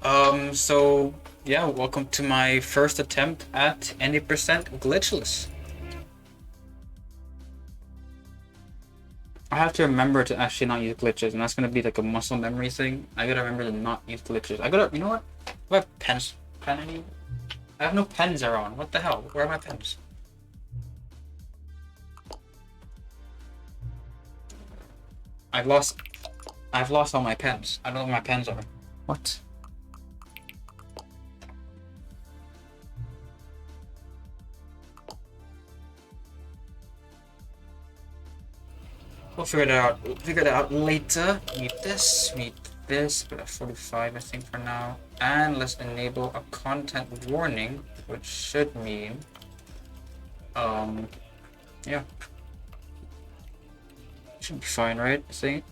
So yeah, welcome to my first attempt at 80% glitchless. I have to remember to actually not use glitches, and that's gonna be like a muscle memory thing. I gotta remember to not use glitches. You know what? Do I have pens? Pen any? I have no pens around. What the hell? Where are my pens? I've lost. I've lost all my pens. I don't know where my pens are. What? We'll figure it out. We'll figure it out later. Meet this. But at 45, I think, for now. And let's enable a content warning, which should mean, yeah, should be fine, right? See?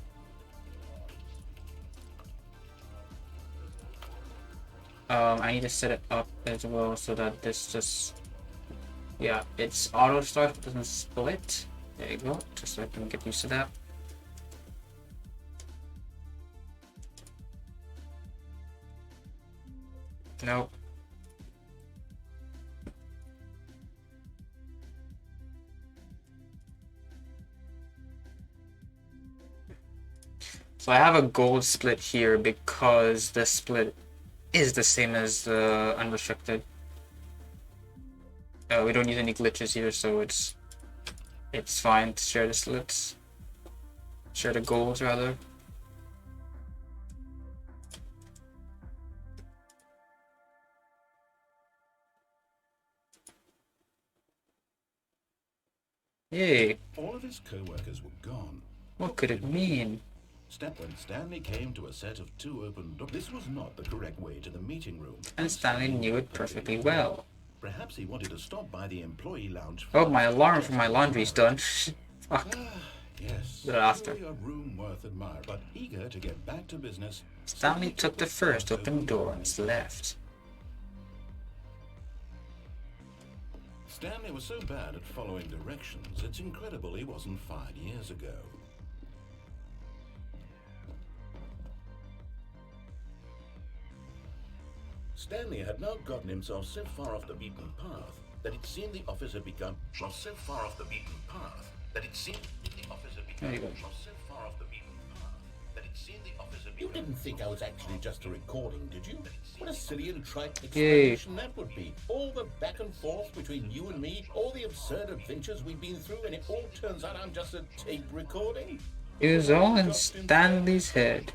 I need to set it up as well so that this just, yeah, it's auto start, but doesn't split. There you go, just so I can get used to that. Nope. So I have a gold split here because the split is the same as the unrestricted. We don't use any glitches here, so it's fine to share the splits. Share the golds, rather. Yay. All of his co-workers were gone. What could it mean? When Stanley came to a set of two open doors, this was not the correct way to the meeting room. And Stanley knew it perfectly well. Perhaps he wanted to stop by the employee lounge. Oh, my alarm for my laundry's done. Fuck. Yes. After. A room worth admiring, but eager to get back to business, Stanley took the first open door on his left. Stanley was so bad at following directions, it's incredible he wasn't fired years ago. Stanley had now gotten himself so far off the beaten path that it seemed the office had become so far off the beaten path that it seemed the office had become so far off the beaten path that it seemed the office had become. You didn't think I was actually just a recording, did you? What a silly and trite explanation that would be. All the back and forth between you and me, all the absurd adventures we've been through, and it all turns out I'm just a tape recording. It was all in Stanley's head.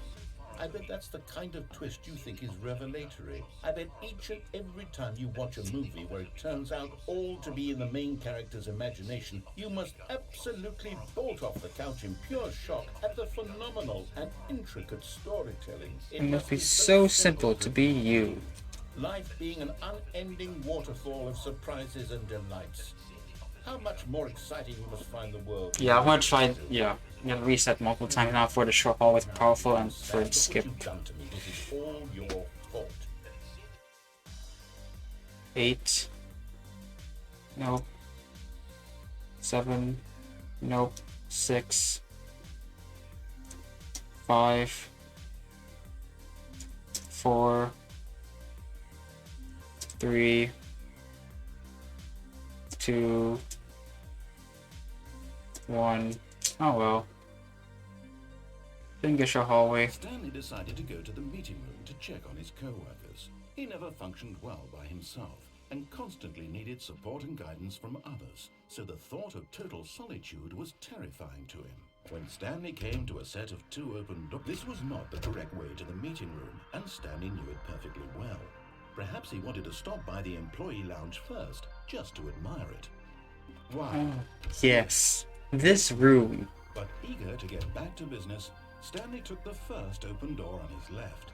I bet that's the kind of twist you think is revelatory. I bet each and every time you watch a movie where it turns out all to be in the main character's imagination, you must absolutely bolt off the couch in pure shock at the phenomenal and intricate storytelling. It must be so simple to be you. Life being an unending waterfall of surprises and delights. How much more exciting you must find the world. Yeah, I'm gonna try, yeah. I'm gonna reset multiple times now for the short hall with powerful and for the skip. This is all your fault. 8. Nope. 7. Nope. 6. 5. 4. 3. 2. 1. Oh well. Didn't get your hallway. Stanley decided to go to the meeting room to check on his co-workers. He never functioned well by himself and constantly needed support and guidance from others, so the thought of total solitude was terrifying to him. When Stanley came to a set of two open doors, this was not the correct way to the meeting room, and Stanley knew it perfectly well. Perhaps he wanted to stop by the employee lounge first, just to admire it. Why? Yes. This room. But eager to get back to business, Stanley took the first open door on his left.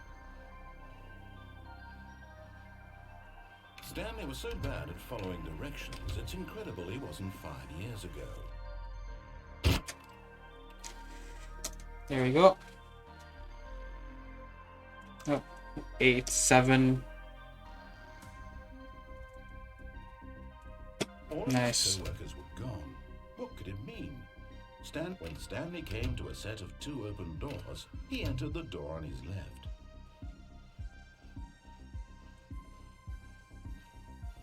Stanley was so bad at following directions, it's incredible he wasn't fired years ago. There we go. Oh, 8, 7. All Nice. of his co-workers were gone. What could it mean? When Stanley came to a set of two open doors, he entered the door on his left.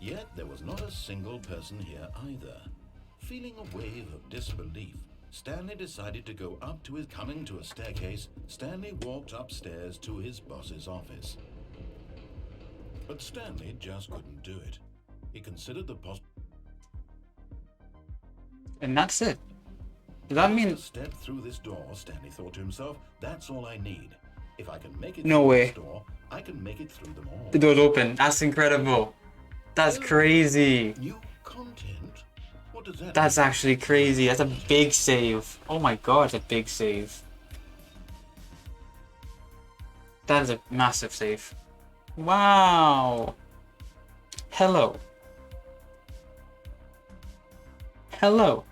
yet there was not a single person here either. Feeling a wave of disbelief, Stanley decided to go up to his coming to a staircase. Stanley walked upstairs to his boss's office. But Stanley just couldn't do it. He considered the And that's it. Does that mean... step through this door, Stanley thought to himself, that's all I need. If I can make it No through way. this door, I can make it through them all. The door's open. That's incredible. That's crazy. New content? What does that That's mean? actually crazy. That's a big save. Oh my god, it's a big save. That is a massive save. Wow. Hello. Hello.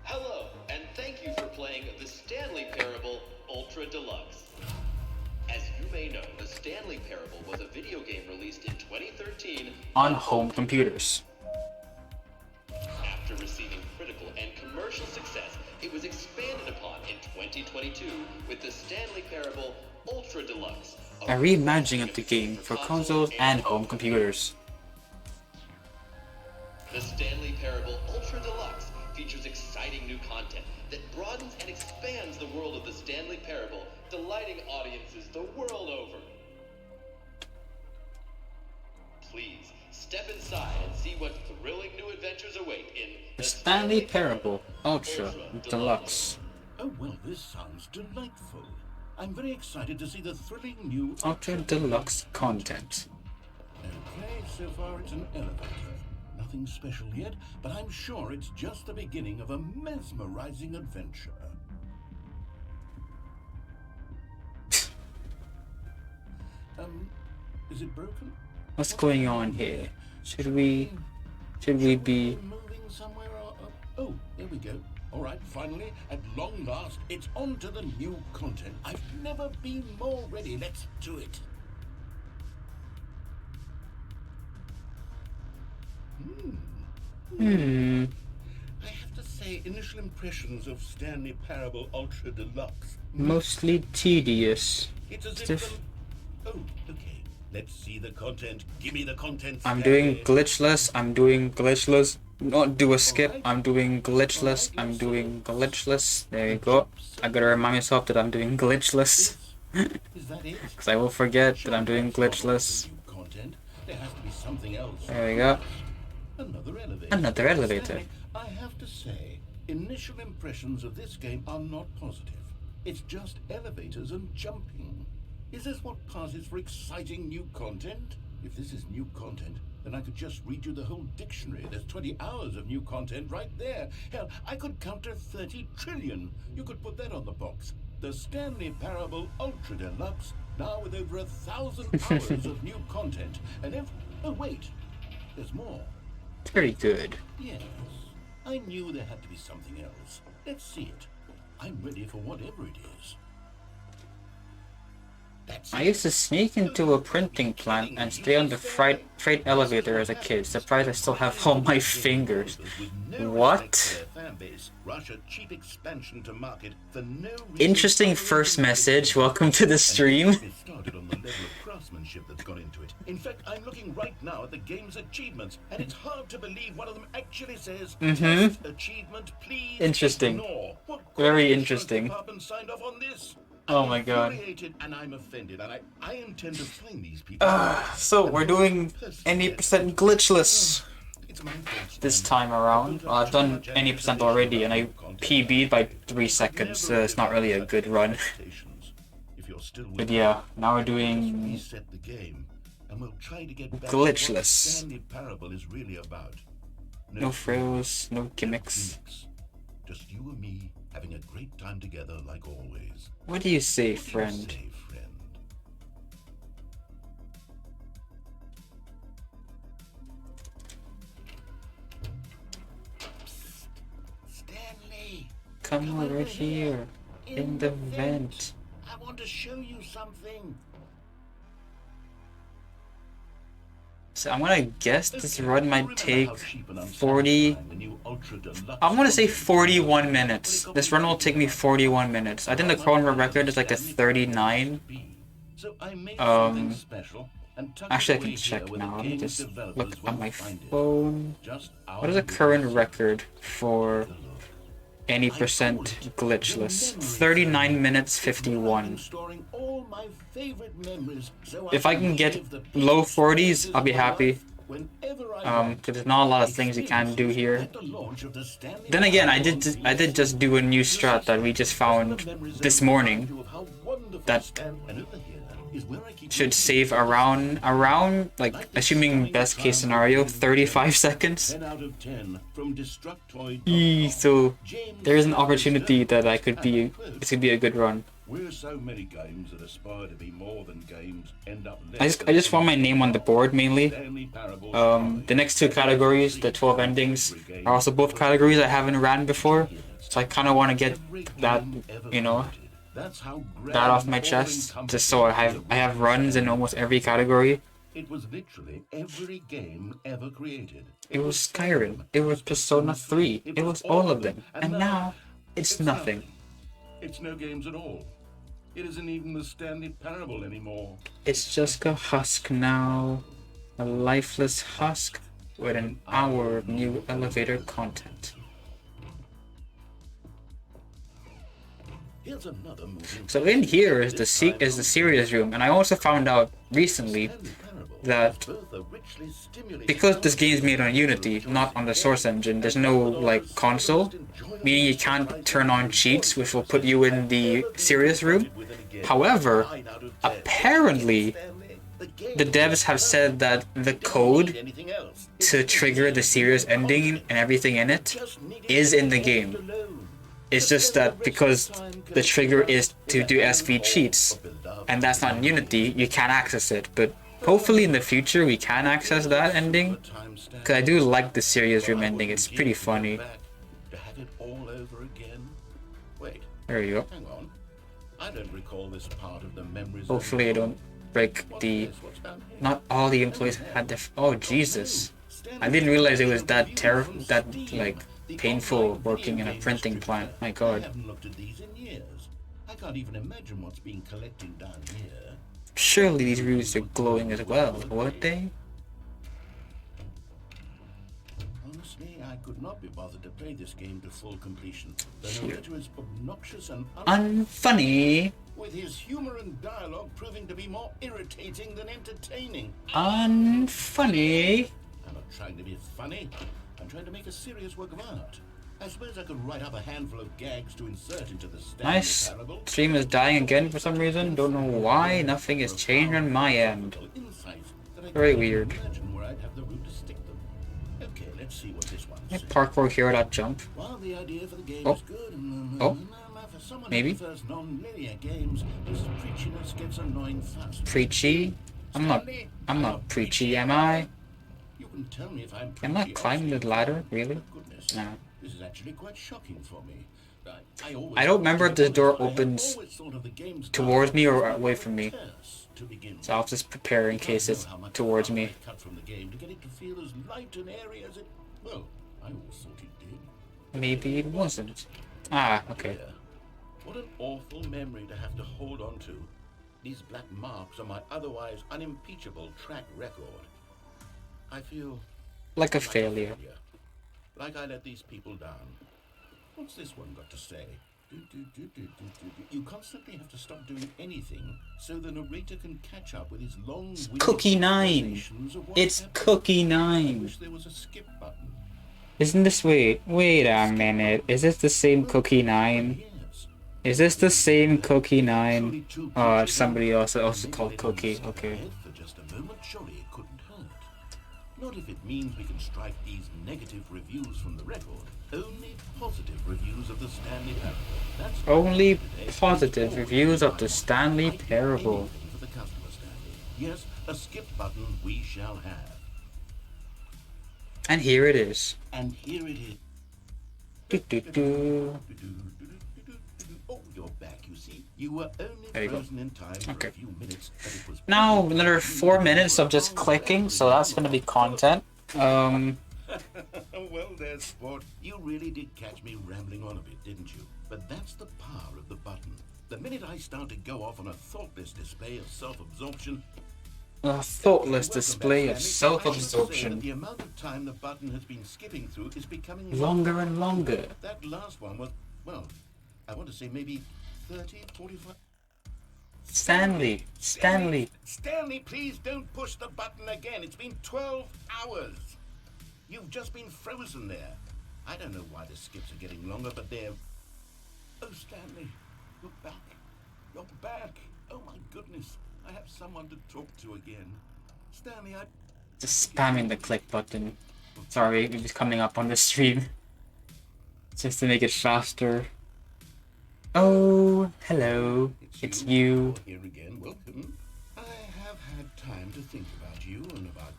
Hello, and thank you for playing the Stanley Parable Ultra Deluxe. As you may know, the Stanley Parable was a video game released in 2013 On home computers. After receiving critical and commercial success, it was expanded upon in 2022 with the Stanley Parable Ultra Deluxe, A reimagining of the game for consoles and home computers. The Stanley Parable Ultra Deluxe features exciting new content that broadens and expands the world of the Stanley Parable, delighting audiences the world over. Please, step inside and see what thrilling new adventures await in The Stanley Parable Ultra Deluxe. Oh, well, this sounds delightful. I'm very excited to see the thrilling new Ultra Deluxe content. Okay, so far it's an elevator. Nothing special yet, but I'm sure it's just the beginning of a mesmerizing adventure. Is it broken? What's going on here? Should we be... Moving somewhere? Oh, there we go. All right, finally, at long last, it's on to the new content. I've never been more ready. Let's do it. I have to say, initial impressions of Stanley Parable Ultra Deluxe. mostly tedious? It's as Stiff. if oh, okay. Let's see the content. Give me the content. I'm Stanley. doing glitchless. I'm doing glitchless. Not do a skip. I'm doing glitchless. I'm doing glitchless. There you go. I gotta remind myself that I'm doing glitchless. Is that it? Because I will forget that I'm doing glitchless. Content. There has to be something else. There we go. Another elevator. Another elevator. Stanley, I have to say, initial impressions of this game are not positive. It's just elevators and jumping. Is this what passes for exciting new content? If this is new content, then I could just read you the whole dictionary. There's 20 hours of new content right there. Hell, I could count to 30 trillion. You could put that on the box. The Stanley Parable Ultra Deluxe, now with over 1,000 hours of new content. And if... oh, wait. There's more. Very good. Yes. I knew there had to be something else. Let's see it. I'm ready for whatever it is. That's I it. used to sneak into a printing plant and stay on the freight elevator as a kid. Surprised I still have all my fingers. What? Rush a cheap expansion to market for no reason. Interesting first message. Welcome to the stream. It started on the level of craftsmanship that's gone into it. In fact, I'm looking right now at the game's achievements, and it's hard to believe one of them actually says, "Test achievement, please Interesting. ignore." What Very quality interesting. assurance department signed off on this? Oh I'm my god. infuriated and I'm offended, and I intend to find these people. So we're doing any percent glitchless It's my fault, this Stanley. time around. Well, I've done any percent already and I PB'd by 3 seconds, so it's not really a good run. If you're still with But me, yeah, now we're let's doing reset the game, and we'll try to get back Glitchless. to what Stanley Parable is really about. no frills, no gimmicks. Just you and me having a great time together like always. What do you say, What do you friend? say, friend? Psst. Stanley, Come over here, in the vent. I want to show you something. So I'm gonna guess this run might take 40... I'm gonna say 41 minutes. This run will take me 41 minutes. I think the current record is like a 39. So I made Um, something special, and tucked Actually, I away can here check where the now. Let me game's just developers look at won't my find it. phone. Just What is the our current little record for any percent glitchless? 39 minutes 51. If I can get low 40s, I'll be happy. Because there's not a lot of things you can do here. Then again, I did just do a new strat that we just found this morning that should save around like, assuming best case scenario, 35 seconds. So there is an opportunity that this could be a good run. Where so many games that aspire to be more than games end up I just want my name on the board mainly. The next two categories, the 12 endings, are also both categories I haven't ran before. So I kind of want to get that, you know, that off my chest, just so I have runs in almost every category. It was literally every game ever created. It was Skyrim, it was Persona 3, it was all of them, and now it's nothing. It's no games at all. It isn't even the Stanley Parable anymore. It's just a husk now, a lifeless husk with an hour of new elevator content. Here's another movie. So in here is the serious room, and I also found out recently that because this game is made on Unity, not on the source engine, there's no like console, meaning you can't turn on cheats which will put you in the serious room. However, apparently the devs have said that the code to trigger the serious ending and everything in it is in the game. It's just that because the trigger is to do SV cheats, and that's not in Unity, you can't access it. But hopefully in the future we can access that ending, because I do like the serious room ending. It's pretty funny. There you go. I don't recall this part of the memories. Hopefully I don't break the... Not all the employees had their... Oh Jesus! I didn't realize it was that terrible, that like painful working in a printing plant. My God. I haven't looked at these in years. I can't even imagine what's being collected down here. Surely these roots are glowing as well, weren't they? Honestly, I could not be bothered to play this game to full completion. The narrator is obnoxious and Unfunny. with his humor and dialogue proving to be more irritating than entertaining. Unfunny. I'm not trying to be funny. I'm trying to make a serious work of art. I suppose I could write up a handful of gags to insert into the Stanley Nice. Parable. Stream is dying again for some reason. Don't know why. Nothing is changed on my end. Very weird. Imagine where I'd have the room to stick them. Okay, let's see what this one says. Parkour here, that jump. While the idea for the game Oh. is good, Oh. for someone Maybe. who prefers non-linear games, his preachiness gets annoying fast. Preachy? I'm not preachy, am I? You can tell me if I'm Am I preachy or climbing the ladder? Really? goodness. No. This is actually quite shocking for me. I always I don't remember if this door I have opens always thought of the game's towards me or dark away from me. curse to begin with. So I'll just prepare in case it's towards me. Cut from the game to get it to feel as light and airy as it. Well, I always thought it did. Maybe it wasn't. Ah, okay. Yeah. What an awful memory to have to hold on to. These black marks on my otherwise unimpeachable track record. I feel Like a failure. like I let these people down. What's this one got to say? You constantly have to stop doing anything so the narrator can catch up with his long Cookie 9. It's Cookie 9. wish there was a skip button. Isn't this... Wait a minute. Is this the same Cookie 9? Yes. Is this the same Cookie 9? Oh, somebody else also called Cookie. Okay. For just a moment, surely it couldn't hurt. Not if it means we can strike these negative reviews from the record. Only positive reviews of the Stanley Parable. That's Only positive reviews of the Stanley Parable. anything for the customer, Stanley. Yes, a skip button we shall have. And here it is. And here it is. Do. Oh, you're back, you see. You were only There you go. frozen in time for Okay. a few minutes, but it was Now another 4 minutes of just clicking, so that's gonna be content. Well, there's sport. You really did catch me rambling on a bit, didn't you? But that's the power of the button. The minute I start to go off on a thoughtless display of self-absorption, A thoughtless Welcome display back, of Stanley. I should say that self-absorption. the amount of time the button has been skipping through is becoming Longer and longer. That last one was, well, I want to say maybe 30, 45. Stanley. Stanley, please don't push the button again. It's been 12 hours. You've just been frozen there. I don't know why the skips are getting longer, but they're... Oh, Stanley, you're back. You're back. Oh, my goodness. I have someone to talk to again. Stanley, Just spamming the click button. Sorry, it was coming up on the stream. Just to make it faster. Oh, hello. It's you. Here again. Welcome. I have had time to think about you and about...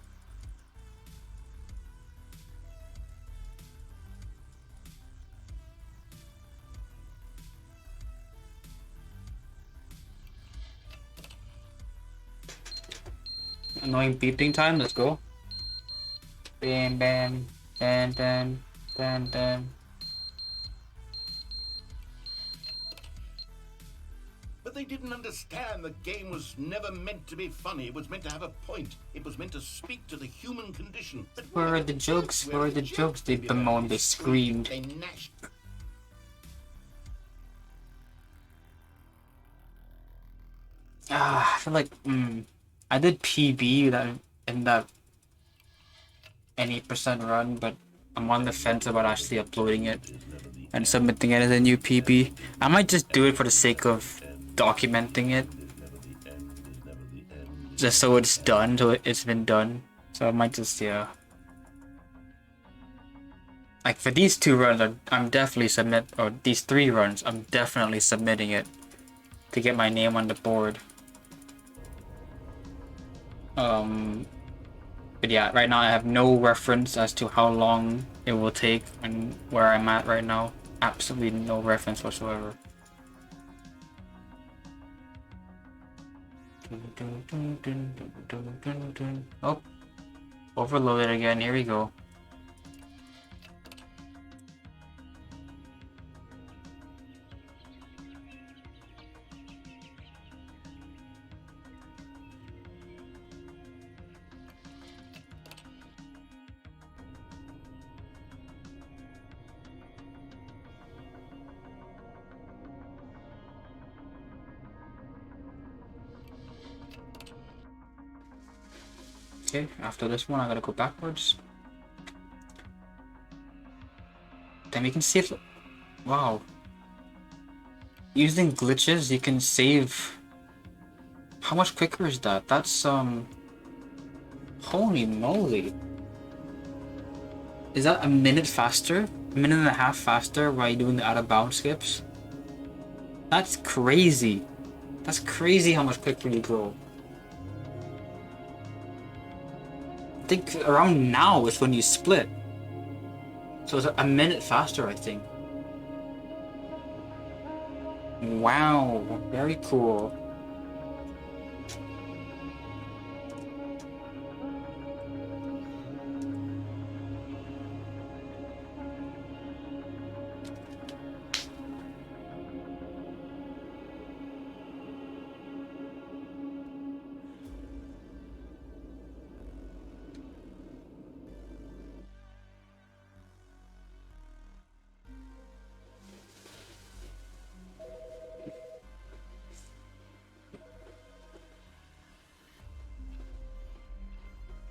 Annoying beeping time, let's go. Bam bam. Dan dan. Dan dan. But they didn't understand the game was never meant to be funny. It was meant to have a point. It was meant to speak to the human condition. But Where are the jokes? Where are the jokes? They bemoaned, they screamed. They gnashed. I feel like, I did PB in that any percent run, but I'm on the fence about actually uploading it and submitting it as a new PB. I might just do it for the sake of documenting it, just so it's done, so it's been done. So I might just, yeah. Like for these 2 runs, I'm definitely or these 3 runs, I'm definitely submitting it to get my name on the board. But yeah, right now I have no reference as to how long it will take and where I'm at right now. Absolutely no reference whatsoever. Oh, overloaded again. Here we go. Okay, after this one, I gotta go backwards. Then we can save. Wow. Using glitches, you can save. How much quicker is that? That's, holy moly. Is that a minute faster? A minute and a half faster while you're doing the out of bounds skips? That's crazy. That's crazy how much quicker you go. I think around now is when you split. So it's a minute faster, I think. Wow, very cool.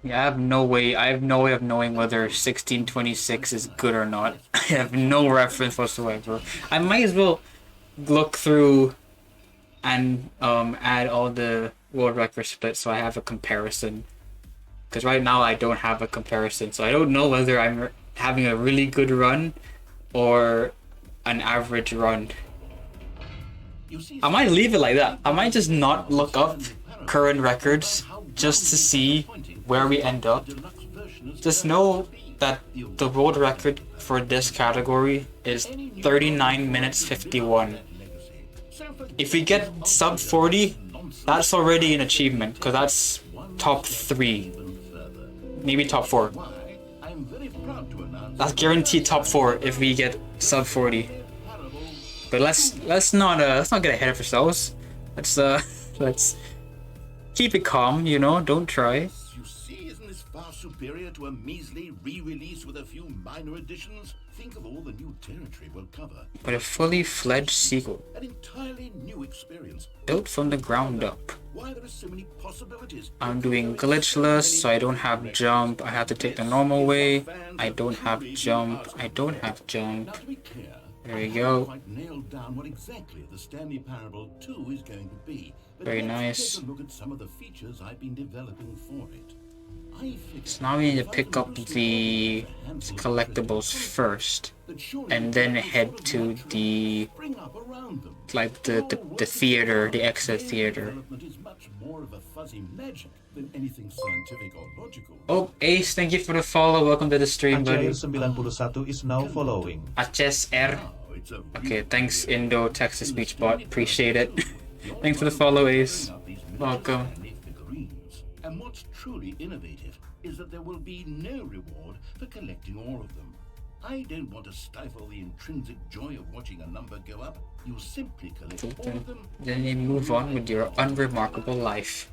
Yeah, I have no way of knowing whether 1626 is good or not. I have no reference whatsoever. I might as well look through and add all the world record splits so I have a comparison. Because right now I don't have a comparison, so I don't know whether I'm having a really good run or an average run. I might leave it like that. I might just not look up current records just to see where we end up. Just know that the world record for this category is 39 minutes 51. If we get sub 40, that's already an achievement, because that's top 3, maybe top 4. That's guaranteed top 4 if we get sub 40. But let's not get ahead of ourselves. Let's Keep it calm, you know, don't try. You see, isn't this far superior to a measly re-release with a few minor additions? Think of all the new territory we'll cover. But a fully fledged sequel. An entirely new experience. Built from the ground up. Why there are so many possibilities? I'm doing glitchless, so I don't have jump. I have to take the normal way. I don't have jump. I don't have jump. Now, to be clear, There we I go. haven't quite nailed down what exactly the Stanley Parable 2 is going to be. But Very let's nice. take a look at some of the features I've been developing for it. So now we need to pick up the collectibles first, and then head to the like the theater, the exit theater. Oh, Ace, thank you for the follow. Welcome to the stream, buddy. Aceh 91 is now following. HSR. Okay, thanks Indo Texas Speech Bot. Appreciate it. Thanks for the follow, Ace. Welcome. And what's truly innovative is that there will be no reward for collecting all of them. I don't want to stifle the intrinsic joy of watching a number go up. You simply collect all of them. Then you move on with your unremarkable life.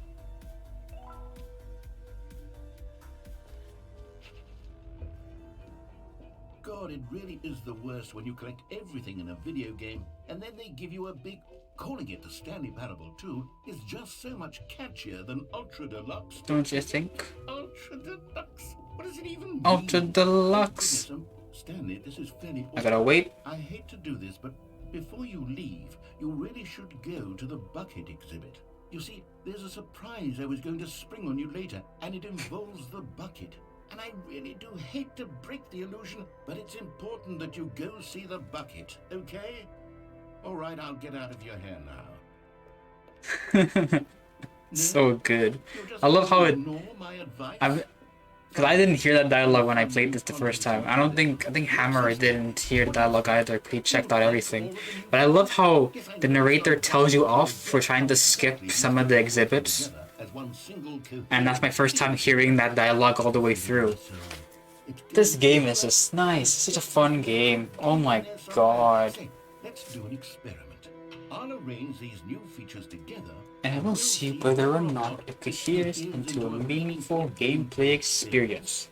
God, it really is the worst when you collect everything in a video game and then they give you a big... Calling it the Stanley Parable 2 is just so much catchier than Ultra Deluxe. Don't you think? Ultra Deluxe? What does it even mean? Ultra Deluxe. Stanley, this is fairly... I gotta wait. I hate to do this, but before you leave, you really should go to the bucket exhibit. You see, there's a surprise I was going to spring on you later, and it involves the bucket. And I really do hate to break the illusion, but it's important that you go see the bucket, okay? All right, I'll get out of your hair now. So good. I love how it... Because I didn't hear that dialogue when I played this the first time. I think Hammer didn't hear the dialogue either, but he checked out everything. But I love how the narrator tells you off for trying to skip some of the exhibits. And that's my first time hearing that dialogue all the way through. This game is just nice. It's such a fun game. Oh my god. Let's do an experiment. I'll arrange these new features together. And we'll see whether or not it coheres into a meaningful gameplay experience.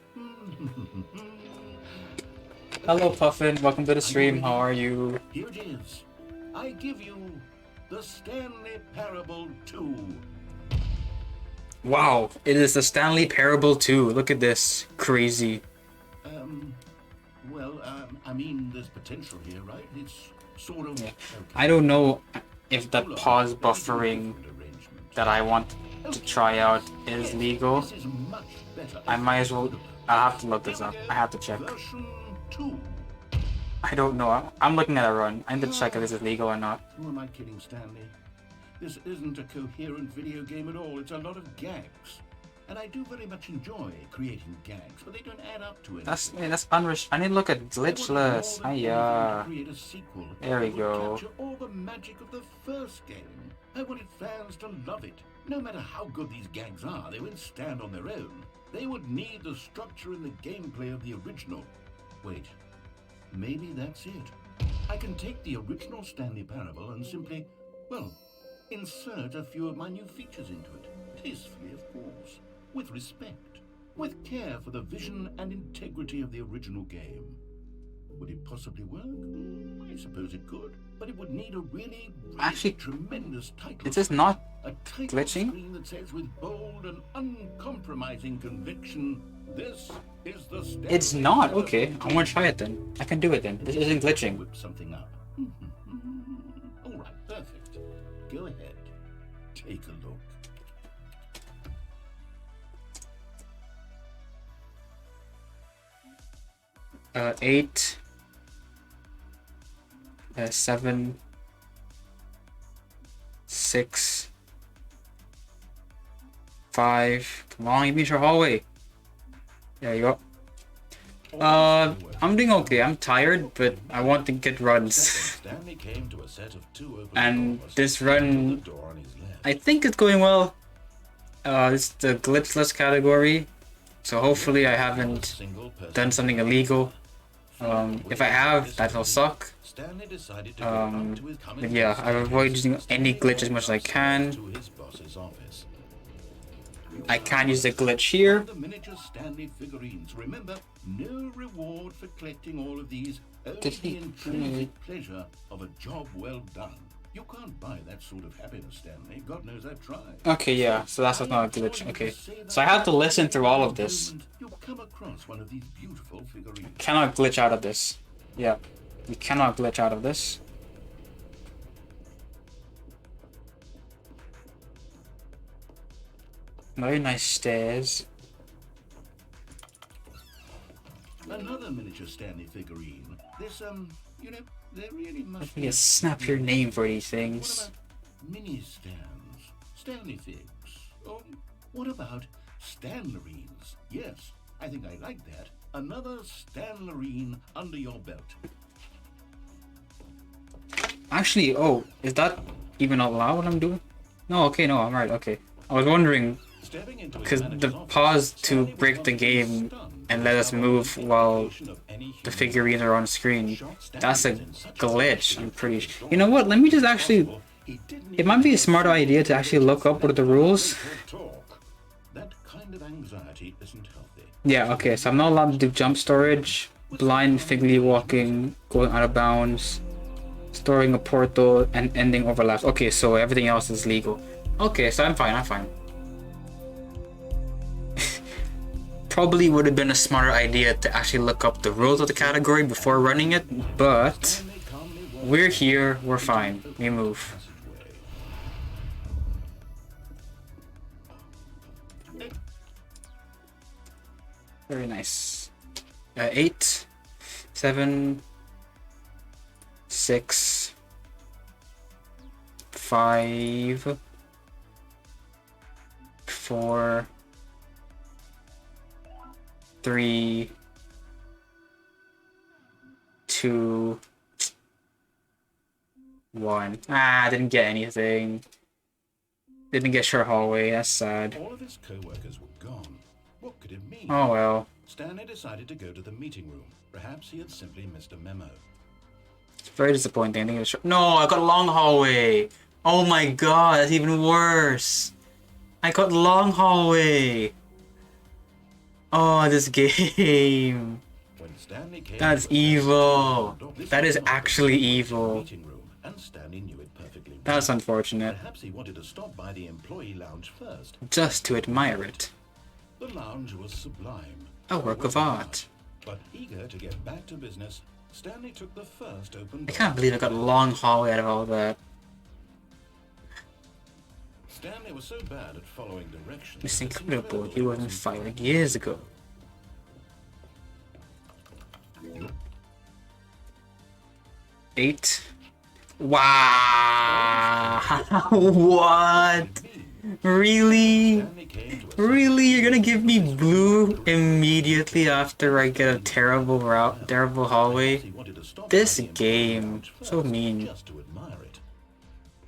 Hello Puffin, welcome to the stream, how are you? Here it is. I give you the Stanley Parable 2. Wow, it is the Stanley Parable 2. Look at this. Crazy. I mean, there's potential here, right? It's sort of... Yeah. I don't know if that pause buffering that I want to try out is legal. I might as well... I'll have to look this up. I have to check. I don't know. I'm looking at a run. I need to check if this is legal or not. Who am I kidding, Stanley? This isn't a coherent video game at all. It's a lot of gags. And I do very much enjoy creating gags, but they don't add up to it. That's I need to look at Glitchless. Hiya. There we go. All the magic of the first game. I wanted fans to love it. No matter how good these gags are, they wouldn't stand on their own. They would need the structure and the gameplay of the original. Wait, maybe that's it. I can take the original Stanley Parable and simply, well, insert a few of my new features into it. Tastefully, of course. With respect. With care for the vision and integrity of the original game. Would it possibly work? I suppose it could. But it would need a really Actually, tremendous title. is this not a glitching? screen that says with bold and uncompromising conviction, this is the Stanley It's not. Parable. Okay, I want to try it then. I can do it then. This isn't glitching. Whip something up. All right, perfect. Go ahead. Take a look. 8, 7, 6, 5. Come on, you beat your hallway. There you go. I'm doing okay. I'm tired, but I want to get runs. And this run, I think it's going well. It's the glitchless category, so hopefully I haven't done something illegal. If I have, that'll suck. But yeah, I avoid using any glitch as much as I can. I can't use the glitch here. The miniature Stanley figurines. Remember, no reward for collecting all of these. Only Did he- the intrinsic pleasure of a job well done. You can't buy that sort of happiness, Stanley. God knows I've tried. Okay, yeah, so that's not a glitch. Okay, so I have to listen through all of this. You come across one of these beautiful figurines. Cannot glitch out of this. Yeah, you cannot glitch out of this. Very nice stairs. Another miniature Stanley figurine. This, you know, there really must You snap your name for these things. What about mini stands? Stanley figs? Or what about Stanlerines? Yes, I think I like that. Another Stanlerine under your belt. Actually, oh, is that even allowed what I'm doing? No, okay, no, I'm right, okay. I was wondering, because the pause to break the game and let us move while the figurines are on screen, that's a glitch, I'm pretty sure. You know what, let me just actually, it might be a smarter idea to actually look up what are the rules. That kind of anxiety isn't healthy. Yeah, okay, so I'm not allowed to do jump storage, blind figly walking, going out of bounds, storing a portal, and ending overlaps. Okay, so everything else is legal. Okay, so I'm fine, I'm fine. Probably would have been a smarter idea to actually look up the rules of the category before running it, but we're here, we're fine. We move. Very nice. 8, 7, 6, 5, 4, 3, 2, 1. Ah, didn't get anything. Didn't get short hallway, that's sad. All of his co-workers were gone. What could it mean? Oh well. Stanley decided to go to the meeting room. Perhaps he had simply missed a memo. It's very disappointing. I think it's no, I got long hallway. Oh my god, that's even worse. I got long hallway. Oh, this game. When Stanley came That's to a evil. this That is was not actually the evil. meeting room, and Stanley knew it perfectly. That's unfortunate. Perhaps he wanted to stop by the employee lounge first. Just to admire it. The lounge was sublime. A work of art. But eager to get back to business, Stanley took the first open I door. can't believe I got a long hallway out of all that. Stanley was so bad at following directions. It's it's incredible. He it wasn't fired years ago. Eight. Wow. What? Really? Stanley came to a Really? You're gonna give me blue immediately after I get a terrible route, terrible hallway? he wanted to stop This by the employee game, lounge so first, mean. Just to admire it.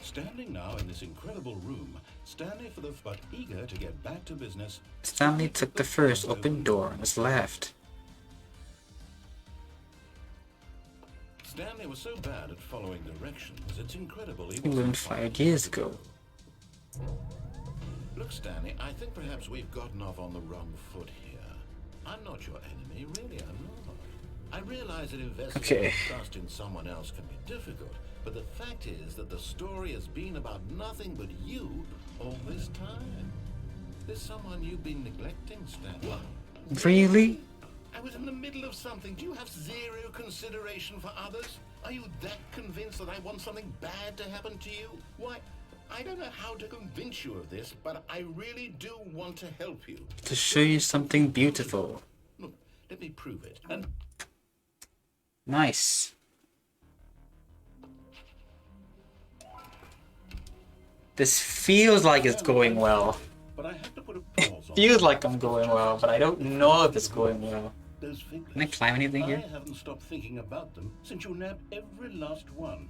Standing now in this incredible room, Stanley but eager to get back to business. Stanley took the first open door on his left. Stanley was so bad at following directions, it's incredible He wasn't fired years ago. Look, Stanley, I think perhaps we've gotten off on the wrong foot here. I'm not your enemy, really, I'm not. I realize that investigating trust in someone else can be difficult, but the fact is that the story has been about nothing but you all this time. There's someone you've been neglecting, Stanley. Really? I was in the middle of something. Do you have zero consideration for others? Are you that convinced that I want something bad to happen to you? Why, I don't know how to convince you of this, but I really do want to help you. To show you something beautiful. Look, let me prove it. And Nice. This feels like it's going well. but I have to put a pause on Feels like I'm going well, but I don't know if it's going well. those figures. Can I climb anything I here? haven't stopped thinking about them since you nabbed every last one.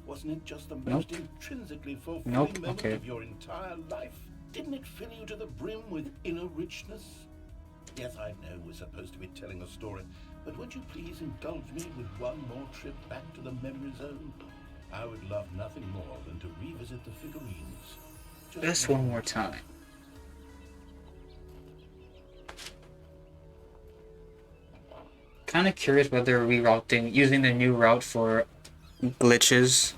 Wasn't it just the Nope. most intrinsically fulfilling Nope, moment okay. of your entire life? Didn't it fill you to the brim with inner richness? Yes, I know we're supposed to be telling a story, but would you please indulge me with one more trip back to the memory zone? I would love nothing more than to revisit the figurines. Just one more time. kind of curious whether rerouting, using the new route for glitches,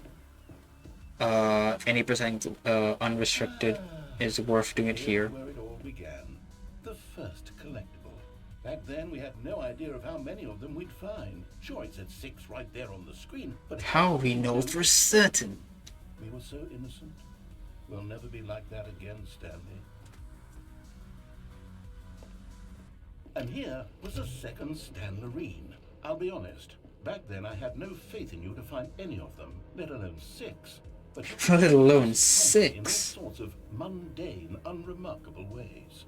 any percent unrestricted, is worth doing it here. Where it all began. The first collectible. Back then, we had no idea of how many of them we'd find. Sure, it said 6 right there on the screen, but How we know for certain? we were so innocent. We'll never be like that again, Stanley. And here was a second Stanlerine. I'll be honest, back then I had no faith in you to find any of them, let alone 6. But Let alone in all 6. sorts of mundane, unremarkable ways.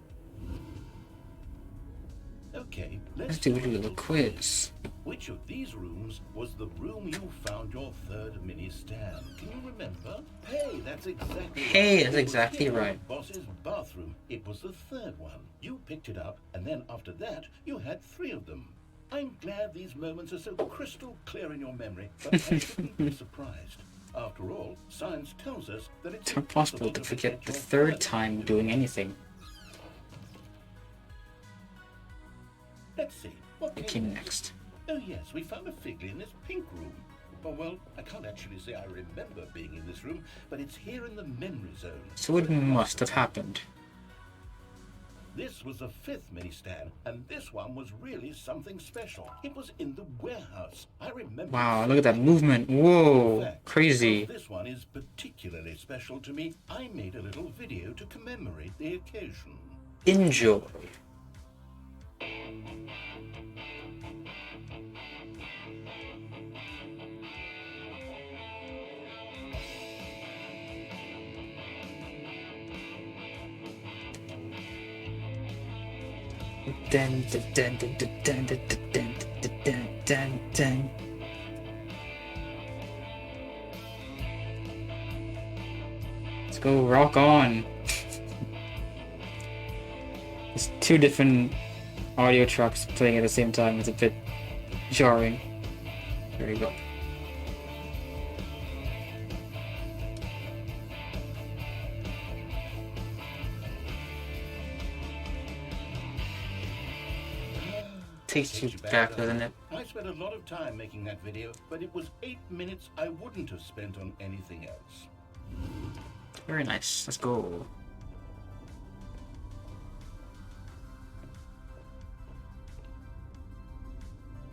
Okay, Let's do a little quiz. Which of these rooms was the room you found your third mini stand? Can you remember? Hey, that's exactly Hey, right. that's It was exactly here in right. Boss's bathroom. It was the third one. You picked it up, and then after that, you had 3 of them. I'm glad these moments are so crystal clear in your memory, but I shouldn't be surprised. After all, science tells us that it's It's impossible to forget the third time doing anything. Let's see. What What came came next? Oh yes, we found a figly in this pink room. Oh well, I can't actually say I remember being in this room, but it's here in the memory zone. So it must have happened. This was the 5th mini stand, and this one was really something special. It was in the warehouse. I remember. Wow, look at that movement. Whoa, crazy. Because this one is particularly special to me, I made a little video to commemorate the occasion. Enjoy. Dun, dun, dun, dun, dun, dun, dun, dun, dun, dun, dun. Let's go, rock on. There's 2 different audio tracks playing at the same time. It's a bit jarring. There you go. Takes you back, doesn't it? I spent a lot of time making that video, but it was 8 minutes I wouldn't have spent on anything else. Very nice. Let's go.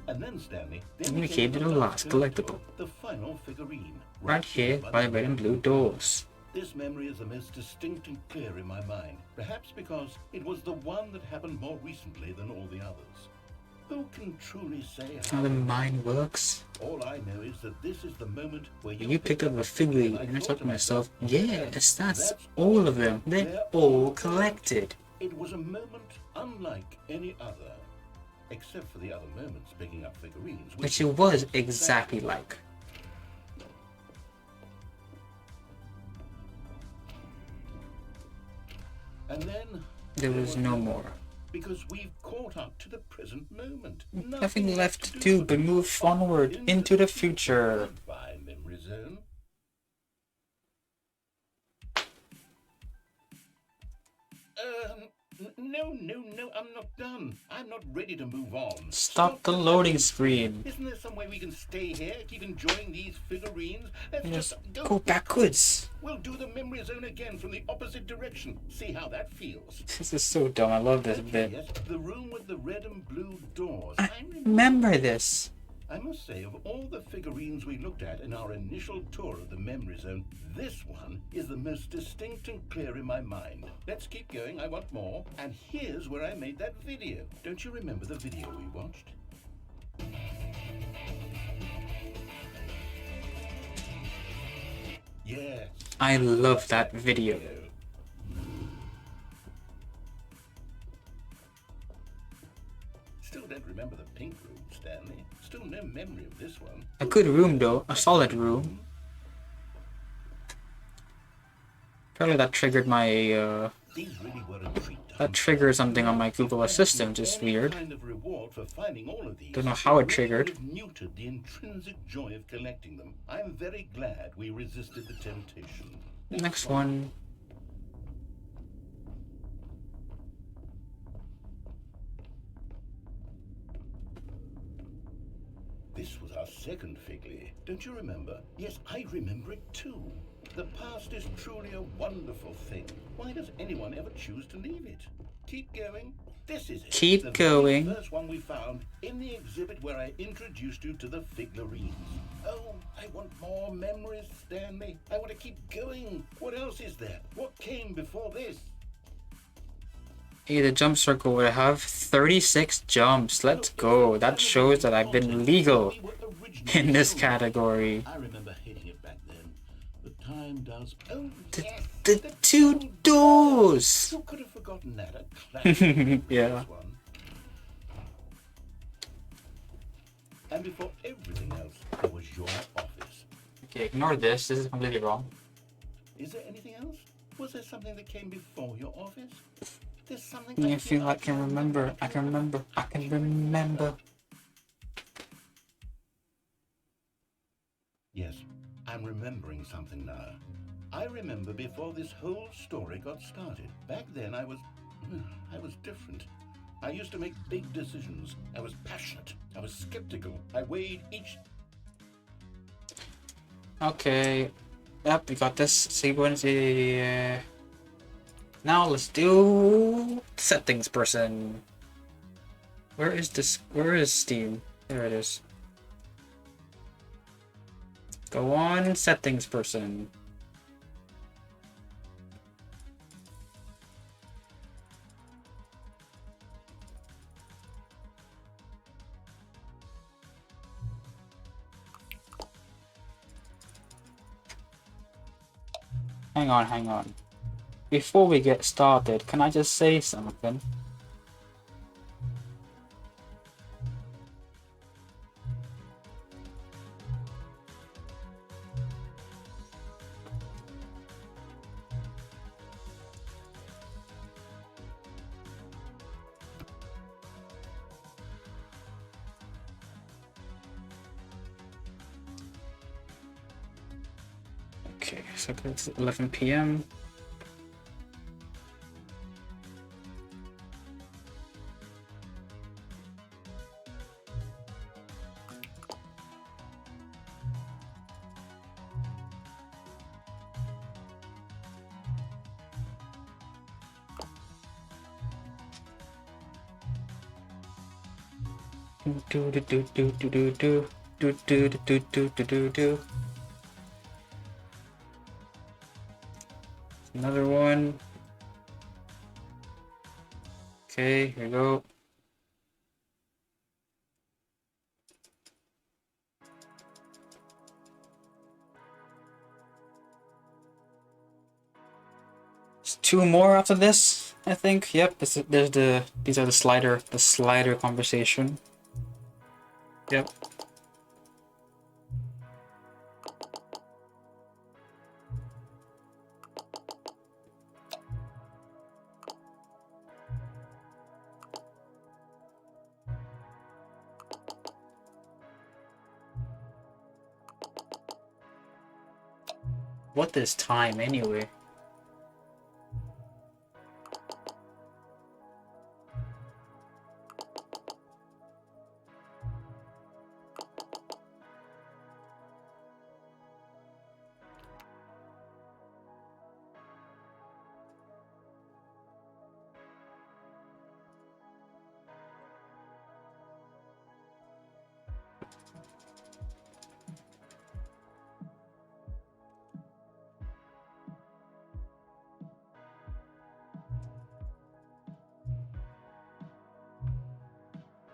And then Stanley, Then we came to the last collectible. the final figurine. Right here by the red and blue doors. This memory is the most distinct and clear in my mind, perhaps because it was the one that happened more recently than all the others. Who can truly say How the mind works. All I know is that this is the moment where You picked up a figurine and I thought to myself, yes, that's all of them. They're all collected. It was a moment unlike any other, except for the other moments picking up figurines. Which it was exactly like. And then There was no more. because we've caught up to the present moment. Nothing left to do but move forward into the future. Goodbye, memory zone. No, I'm not done. I'm not ready to move on. Stop the loading screen. Isn't there some way we can stay here, keep enjoying these figurines? Let's And just just go backwards. We'll do the memory zone again from the opposite direction. See how that feels. This is so dumb. I love this Okay, bit. yes, the room with the red and blue doors. I remember this. I must say, of all the figurines we looked at in our initial tour of the memory zone, this one is the most distinct and clear in my mind. Let's keep going, I want more. And here's where I made that video. Don't you remember the video we watched? Yes. I love that video. Still don't remember the pink room, Stanley. Still no memory of this one. A good room though. A solid room. Probably that triggered my These really were a treat. that triggered something on my Google Assistant. It's weird. Kind of reward for finding all of these. Don't know how it would triggered. have muted the intrinsic joy of collecting them. I'm very glad we resisted the temptation. Next one. our second Figley. Don't you remember? Yes, I remember it too. The past is truly a wonderful thing. Why does anyone ever choose to leave it? Keep going. This is it. Keep going. The first one we found in the exhibit where I introduced you to the Figlarines. Oh, I want more memories, Stanley. I want to keep going. What else is there? What came before this? Hey, the jump circle. I have 36 jumps. Let's go. That shows that I've been legal in this category. I remember hating it back then. The time does. Oh, yes. The two doors. Who could have forgotten that? A classic. Yeah. One. And before everything else, there was your office. Okay, ignore this. This is completely wrong. Is there anything else? Was there something that came before your office? There's something I feel I can remember. I can remember. I can remember. Yes, I'm remembering something now. I remember before this whole story got started. Back then I was different. I used to make big decisions. I was passionate. I was skeptical. I weighed each... Okay. Yep, we got this sequence. Now let's do settings person. Where is this? Where is Steam? There it is. Go on, settings person. Hang on, hang on. Before we get started, can I just say something? Okay, so it's 11 p.m. Do. Another one. Okay, here we go. There's two more after this, I think. Yep, these are the slider conversation. Yep. What is time anyway?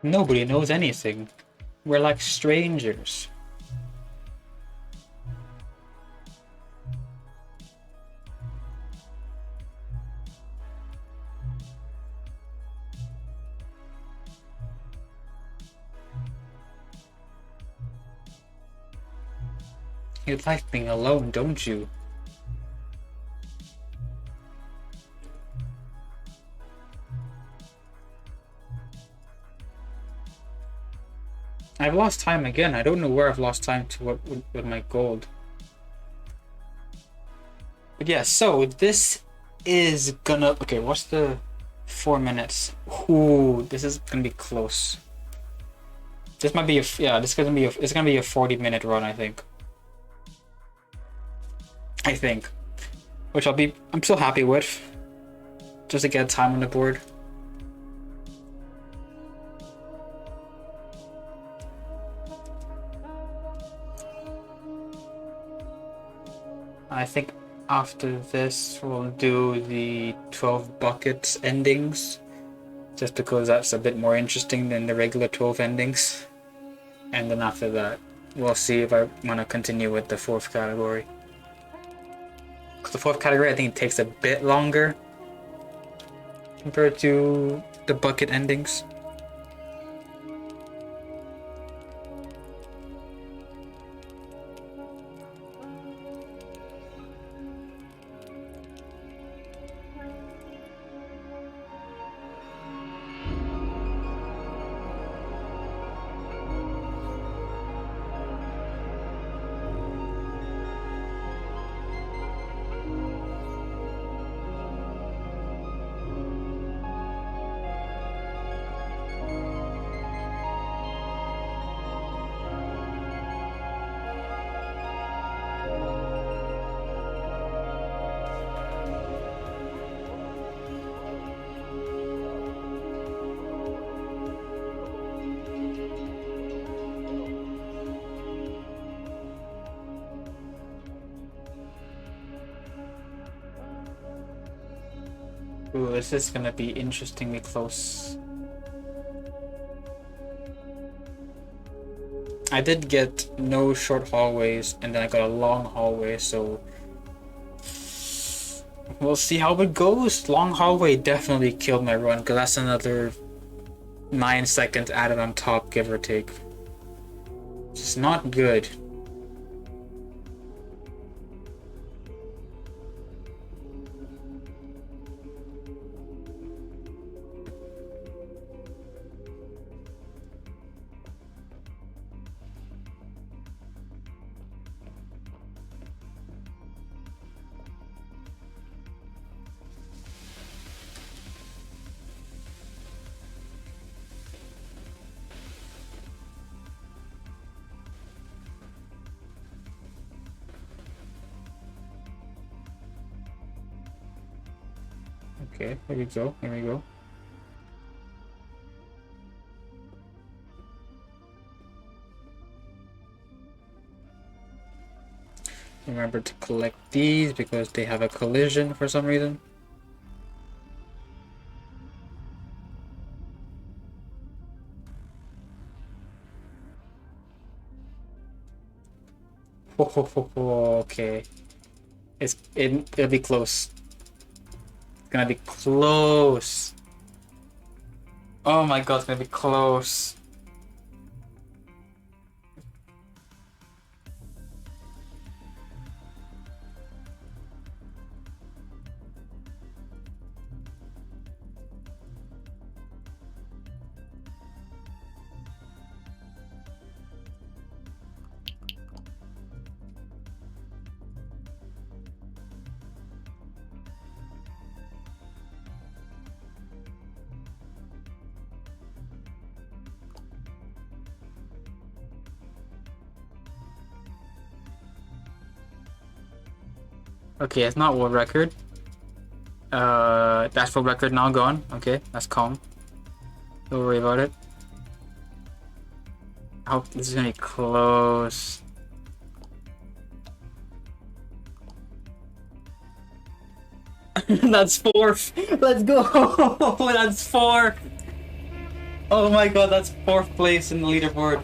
Nobody knows anything. We're like strangers. You like being alone, don't you? I've lost time again. I don't know where I've lost time to what with my gold. But yeah, so this is gonna... Okay, what's the 4 minutes? Ooh, this is gonna be close. This might be a this is gonna be it's gonna be a 40-minute run, I think. Which I'm so happy with. Just to get time on the board. I think after this we'll do the 12 buckets endings, just because that's a bit more interesting than the regular 12 endings. And then after that we'll see if I want to continue with the 4th category. Because the 4th category I think it takes a bit longer compared to the bucket endings. Ooh, this is gonna be interestingly close. I did get no short hallways, and then I got a long hallway, so we'll see how it goes. Long hallway definitely killed my run, because that's another 9 seconds added on top, give or take. It's not good. Okay, here we go, here we go. Remember to collect these because they have a collision for some reason. Okay. It'll be close. Gonna be close. Oh my god, it's gonna be close. Okay, it's not world record. That's world record now gone. Okay, that's calm. Don't worry about it. I hope this is gonna be close. That's 4th. Let's go. That's 4. Oh my god, that's 4th place in the leaderboard.